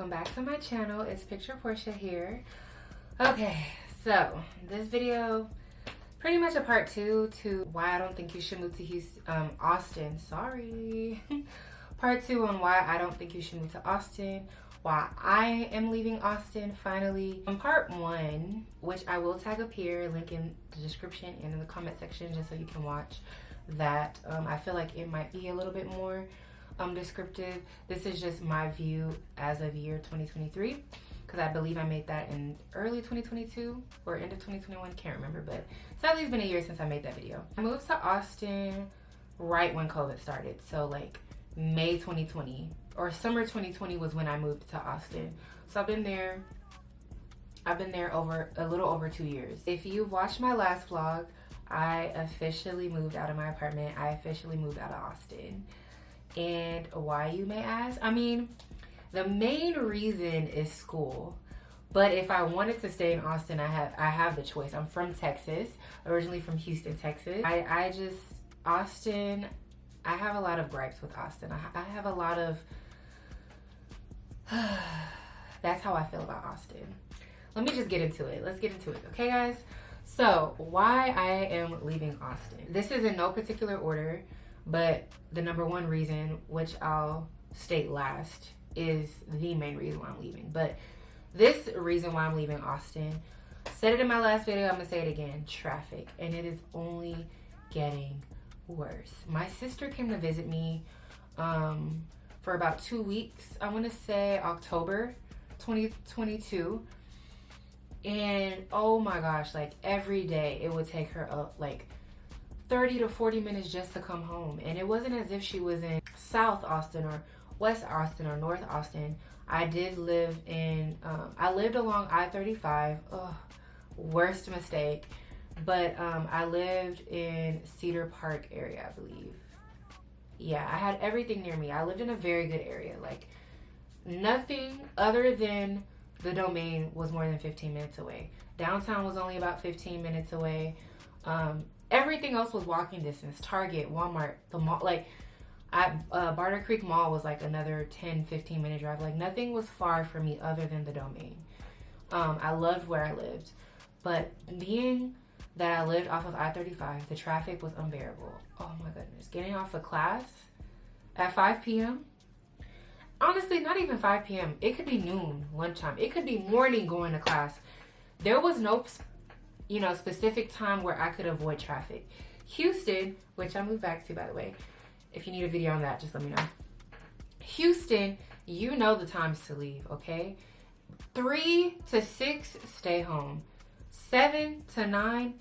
welcome back to my channel. It's PicturePortia here. Okay, so this video pretty much a part 2 to why I don't think you should move to Austin. Sorry. Part 2 on why I don't think you should move to Austin, why I am leaving Austin finally. Part 1, which I will tag up here, link in the description and in the comment section just so you can watch that. I feel like it might be a little bit more descriptive. This is just my view as of year 2023, because I believe I made that in early 2022 or end of 2021, can't remember, but sadly it's been a year since I made that video. I moved to Austin right when COVID started, so like May 2020 or summer 2020 was when I moved to Austin. So I've been there over a little over 2 years. If you've watched my last vlog, I officially moved out of my apartment. I officially moved out of Austin. And why, you may ask? I mean, the main reason is school. But if I wanted to stay in Austin, I have the choice. I'm from Texas, originally from Houston, Texas. Austin, I have a lot of gripes with Austin. I have a lot of, that's how I feel about Austin. Let me just get into it. Let's get into it, okay guys? So, why I am leaving Austin. This is in no particular order, but the number one reason, which I'll state last, is the main reason why I'm leaving. But this reason why I'm leaving Austin, said it in my last video, I'm gonna say it again, traffic. And it is only getting worse. My sister came to visit me for about 2 weeks. I wanna say October 2022. And oh my gosh, like every day it would take her up like 30 to 40 minutes just to come home. And it wasn't as if she was in South Austin or West Austin or North Austin. I did live in, I lived along I-35. Ugh, worst mistake. But I lived in Cedar Park area, I believe. Yeah, I had everything near me. I lived in a very good area. Like nothing other than the Domain was more than 15 minutes away. Downtown was only about 15 minutes away. Everything else was walking distance. Target, Walmart, the mall, like Barter Creek Mall was like another 10-15 minute drive. Like nothing was far from me other than the Domain. I loved where I lived, but being that I lived off of I-35, the traffic was unbearable. Oh my goodness. Getting off of class at 5 p.m. Honestly, not even 5 p.m. It could be noon, lunchtime. It could be morning going to class. There was no, specific time where I could avoid traffic. Houston, which I moved back to, by the way. If you need a video on that, just let me know. Houston, you know the times to leave, okay? 3 to 6, stay home. 7 to 9,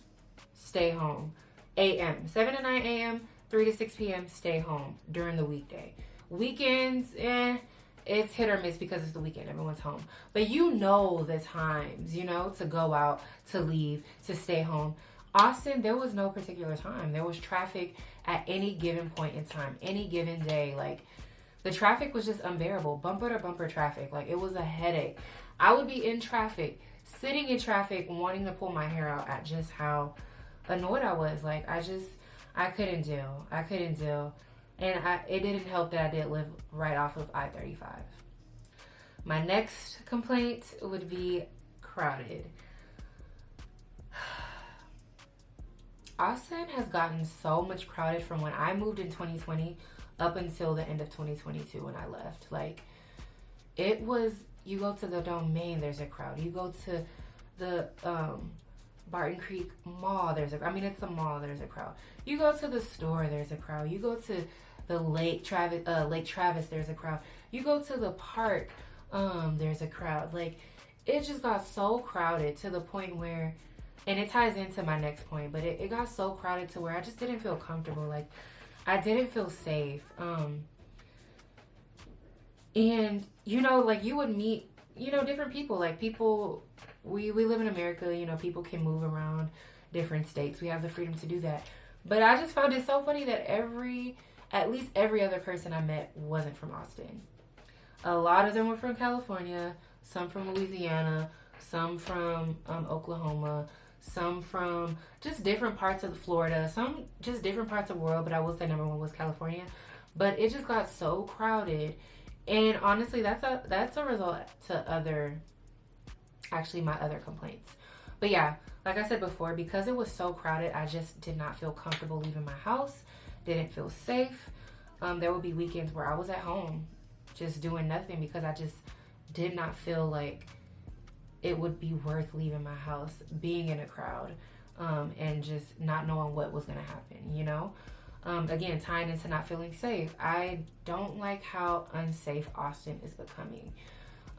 stay home. A.M. 7 to 9 a.m., 3 to 6 p.m., stay home during the weekday. Weekends, it's hit or miss because it's the weekend. Everyone's home. But you know the times, to go out, to leave, to stay home. Austin, there was no particular time. There was traffic at any given point in time, any given day. Like, the traffic was just unbearable. Bumper to bumper traffic. Like, it was a headache. I would be in traffic, sitting in traffic, wanting to pull my hair out at just how annoyed I was. Like, I couldn't deal. And it didn't help that I did live right off of I-35. My next complaint would be crowded. Austin has gotten so much crowded from when I moved in 2020 up until the end of 2022 when I left. Like, it was, you go to the Domain, there's a crowd. You go to the Barton Creek Mall, it's a mall, there's a crowd. You go to the store, there's a crowd. You go to the Lake Travis, there's a crowd. You go to the park, there's a crowd. Like, it just got so crowded to the point where, and it ties into my next point, but it got so crowded to where I just didn't feel comfortable. Like, I didn't feel safe. And, like, you would meet, different people. Like, people, we live in America, people can move around different states. We have the freedom to do that. But I just found it so funny that at least every other person I met wasn't from Austin. A lot of them were from California, some from Louisiana, some from Oklahoma, some from just different parts of Florida, some just different parts of the world, but I will say number one was California. But it just got so crowded And honestly, that's a result to my other complaints. But yeah, like I said before, because it was so crowded, I just did not feel comfortable leaving my house. Didn't feel safe. There would be weekends where I was at home just doing nothing because I just did not feel like it would be worth leaving my house, being in a crowd, and just not knowing what was going to happen, you know? Again, tying into not feeling safe. I don't like how unsafe Austin is becoming.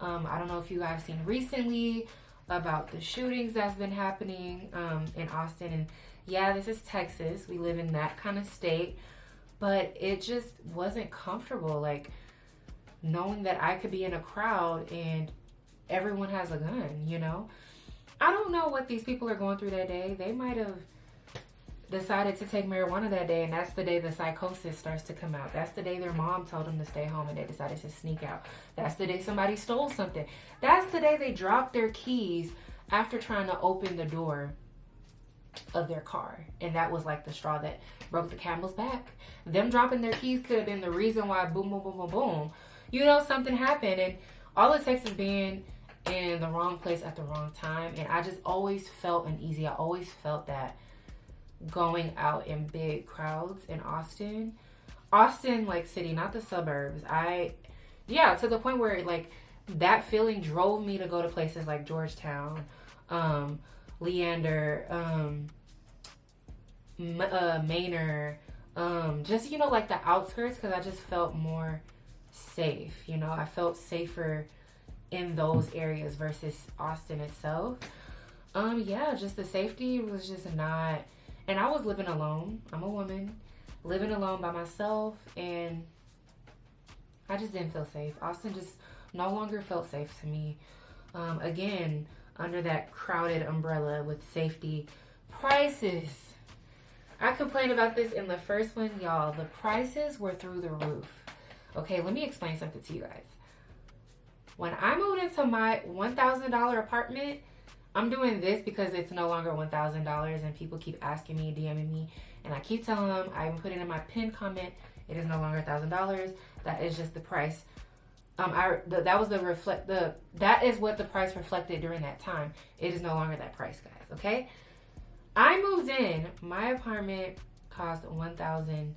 I don't know if you guys seen recently about the shootings that's been happening in Austin. And yeah, this is Texas. We live in that kind of state. But it just wasn't comfortable, like, knowing that I could be in a crowd and everyone has a gun, you know? I don't know what these people are going through that day. They might have decided to take marijuana that day, and that's the day the psychosis starts to come out. That's the day their mom told them to stay home and they decided to sneak out. That's the day somebody stole something. That's the day they dropped their keys after trying to open the door of their car. And that was like the straw that broke the camel's back. Them dropping their keys could have been the reason why boom, boom, boom, boom, boom. You know, something happened. And all it takes is being in the wrong place at the wrong time. And I just always felt uneasy. I always felt that going out in big crowds in Austin, like city, not the suburbs. To the point where like that feeling drove me to go to places like Georgetown, Leander, Manor, just, you know, like the outskirts, because I just felt more safe. You know, I felt safer in those areas versus Austin itself. Just the safety was just not. And I was living alone. I'm a woman living alone by myself, and I just didn't feel safe. Austin just no longer felt safe to me. Again, under that crowded umbrella with safety. Prices. I complained about this in the first one, y'all. The prices were through the roof. Okay, let me explain something to you guys. When I moved into my $1,000 apartment, I'm doing this because it's no longer $1,000 and people keep asking me, DMing me, and I keep telling them, I even put it in my pinned comment, it is no longer $1,000. That is just the price. That is what the price reflected during that time. It is no longer that price, guys, okay? I moved in, my apartment cost $1,099.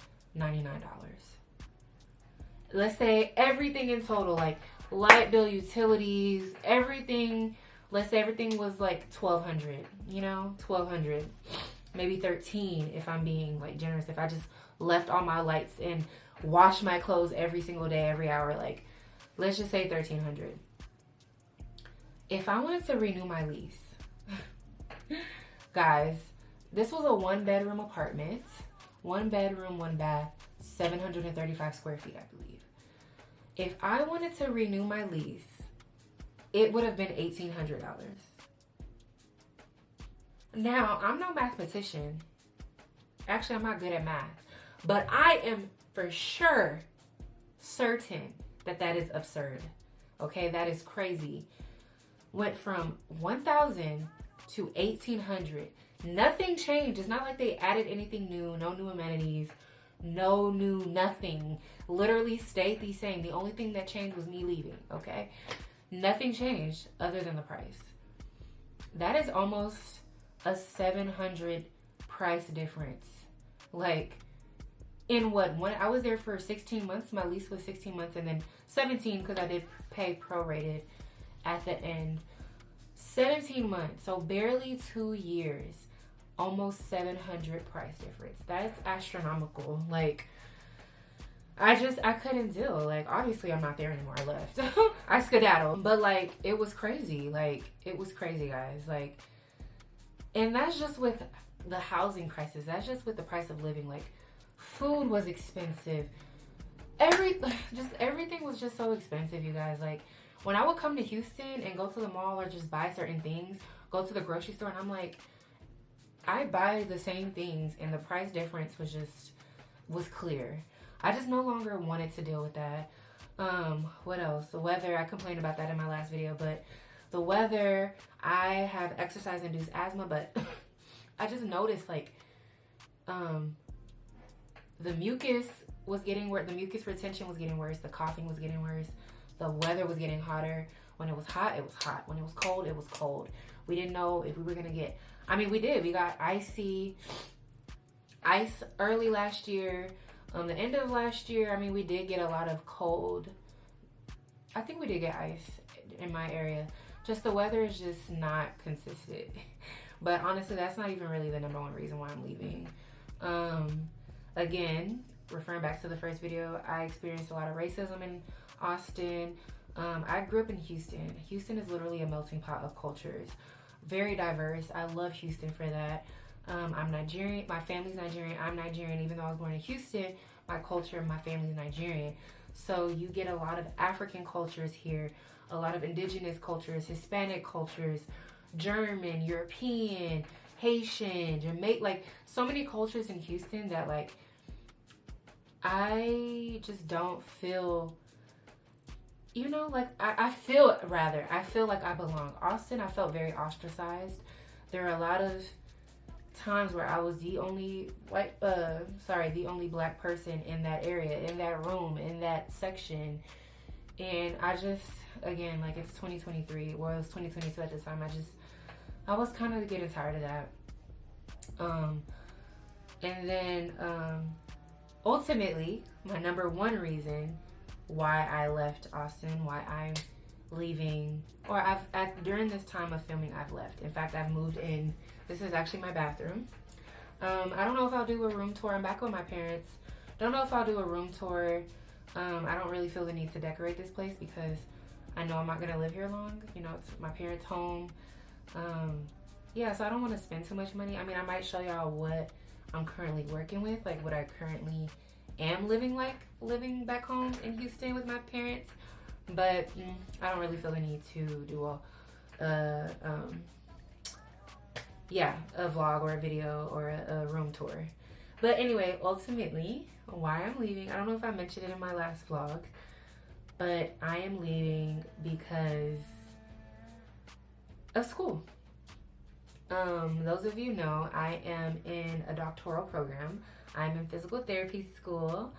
Let's say everything in total, like light bill, utilities, everything. Let's say everything was like $1,200, you know, $1,200, maybe $1,300 if I'm being like generous. If I just left all my lights and washed my clothes every single day, every hour, like let's just say $1,300. If I wanted to renew my lease, guys, this was a 1-bedroom apartment, 1 bedroom, 1 bath, 735 square feet, I believe. If I wanted to renew my lease, it would have been $1,800. Now, I'm no mathematician. Actually, I'm not good at math. But I am for sure certain that that is absurd. Okay, that is crazy. Went from $1,000 to $1,800. Nothing changed. It's not like they added anything new. No new amenities. No new nothing. Literally stayed the same. The only thing that changed was me leaving. Okay. Nothing changed other than the price. That is almost a $700 price difference. Like, in what? I was there for 16 months. My lease was 16 months and then 17 because I did pay prorated at the end. 17 months. So barely 2 years. Almost $700 price difference. That's astronomical. Like, I couldn't deal. Like, obviously I'm not there anymore. I left. I skedaddled. But like, it was crazy. Like, it was crazy, guys. Like, and that's just with the housing crisis. That's just with the price of living. Like, food was expensive. Everything was just so expensive, you guys. Like, when I would come to Houston and go to the mall or just buy certain things, go to the grocery store, and I'm like, I buy the same things and the price difference was clear. I just no longer wanted to deal with that. What else? The weather, I complained about that in my last video, but the weather, I have exercise-induced asthma, but I just noticed, like, the mucus was getting worse, the mucus retention was getting worse, the coughing was getting worse. The weather was getting hotter. When it was hot, it was hot. When it was cold, it was cold. We didn't know if we were gonna get, I mean, we did. We got ice early last year. The end of last year, I mean, we did get a lot of cold. I think we did get ice in my area. Just the weather is just not consistent. But honestly, that's not even really the number one reason why I'm leaving. Again, referring back to the first video, I experienced a lot of racism in Austin. I grew up in Houston. Houston is literally a melting pot of cultures. Very diverse. I love Houston for that. I'm Nigerian. My family's Nigerian. I'm Nigerian. Even though I was born in Houston, my culture, my family's Nigerian. So you get a lot of African cultures here, a lot of indigenous cultures, Hispanic cultures, German, European, Haitian, Jamaican, like so many cultures in Houston that like I just don't feel, you know, like I feel like I belong. Austin, I felt very ostracized. There are a lot of times where I was the only the only black person in that area, in that room, in that section. And I just, again, like it's 2023, well it was 2022 at the time, I was kind of getting tired of that. And then ultimately, my number one reason why I left Austin, why I'm leaving, or during this time of filming, I've left. In fact, I've moved in. This is actually my bathroom. I don't know if I'll do a room tour. I'm back with my parents. Don't know if I'll do a room tour. I don't really feel the need to decorate this place because I know I'm not gonna live here long. You know, it's my parents' home. Yeah, so I don't want to spend too much money. I mean, I might show y'all what I'm currently working with, like what I currently am living back home in Houston with my parents. But I don't really feel the need to do a vlog or a video or a room tour. But anyway, ultimately, why I'm leaving, I don't know if I mentioned it in my last vlog, but I am leaving because of school. Those of you know, I am in a doctoral program. I'm in physical therapy school,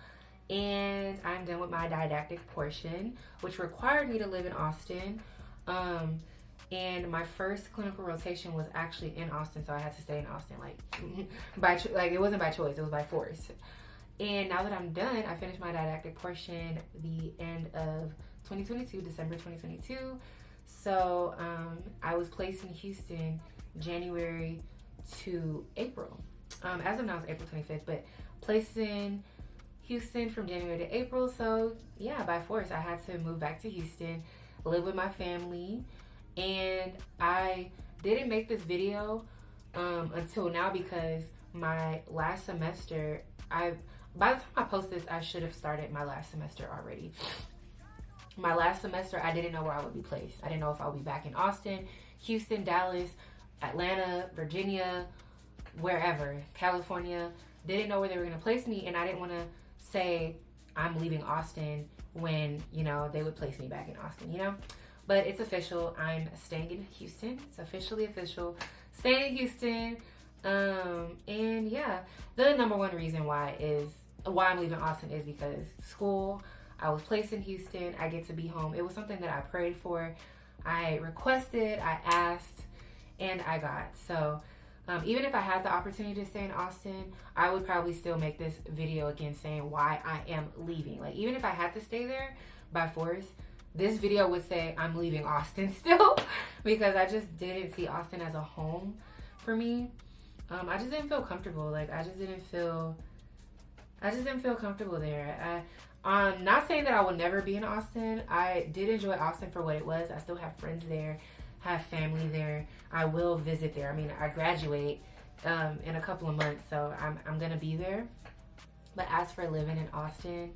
and I'm done with my didactic portion, which required me to live in Austin. And my first clinical rotation was actually in Austin, so I had to stay in Austin, it wasn't by choice, it was by force. And now that I'm done, I finished my didactic portion the end of 2022, December 2022. So I was placed in Houston January to April. As of now, it's April 25th, but placed in Houston from January to April. So yeah, by force, I had to move back to Houston, live with my family. And I didn't make this video until now because my last semester, by the time I post this, I should have started my last semester already. My last semester, I didn't know where I would be placed. I didn't know if I would be back in Austin, Houston, Dallas, Atlanta, Virginia, wherever, California. Didn't know where they were going to place me, and I didn't want to say I'm leaving Austin when, you know, they would place me back in Austin, you know? But it's official. I'm staying in Houston. It's officially official. Staying in Houston. And yeah, the number one reason why I'm leaving Austin is because school. I was placed in Houston. I get to be home. It was something that I prayed for. I requested, I asked, and I got. So even if I had the opportunity to stay in Austin, I would probably still make this video again saying why I am leaving. Like, even if I had to stay there by force, this video would say I'm leaving Austin still because I just didn't see Austin as a home for me. I just didn't feel comfortable. Like, I just didn't feel comfortable there. I'm not saying that I will never be in Austin. I did enjoy Austin for what it was. I still have friends there, have family there. I will visit there. I mean, I graduate in a couple of months, so I'm gonna be there. But as for living in Austin,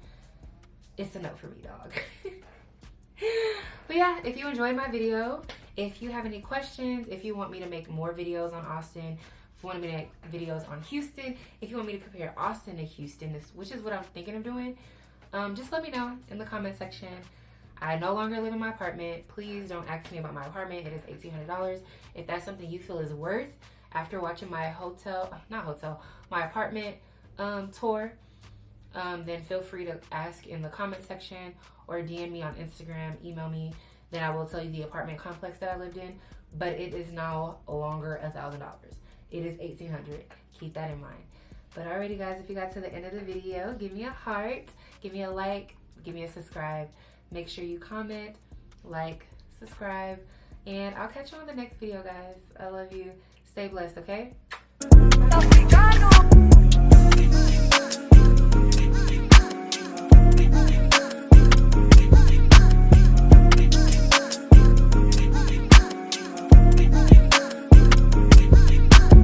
it's a no for me, dog. But yeah, if you enjoyed my video, if you have any questions, if you want me to make more videos on Austin, if you want me to make videos on Houston, if you want me to compare Austin to Houston, which is what I'm thinking of doing, just let me know in the comment section. I no longer live in my apartment. Please don't ask me about my apartment. It is $1,800. If that's something you feel is worth after watching my my apartment tour, then feel free to ask in the comment section or DM me on Instagram, email me. Then I will tell you the apartment complex that I lived in. But it is now longer $1,000. It is $1,800. Keep that in mind. But alrighty guys, if you got to the end of the video, give me a heart, give me a like, give me a subscribe. Make sure you comment, like, subscribe, and I'll catch you on the next video, guys. I love you. Stay blessed, okay?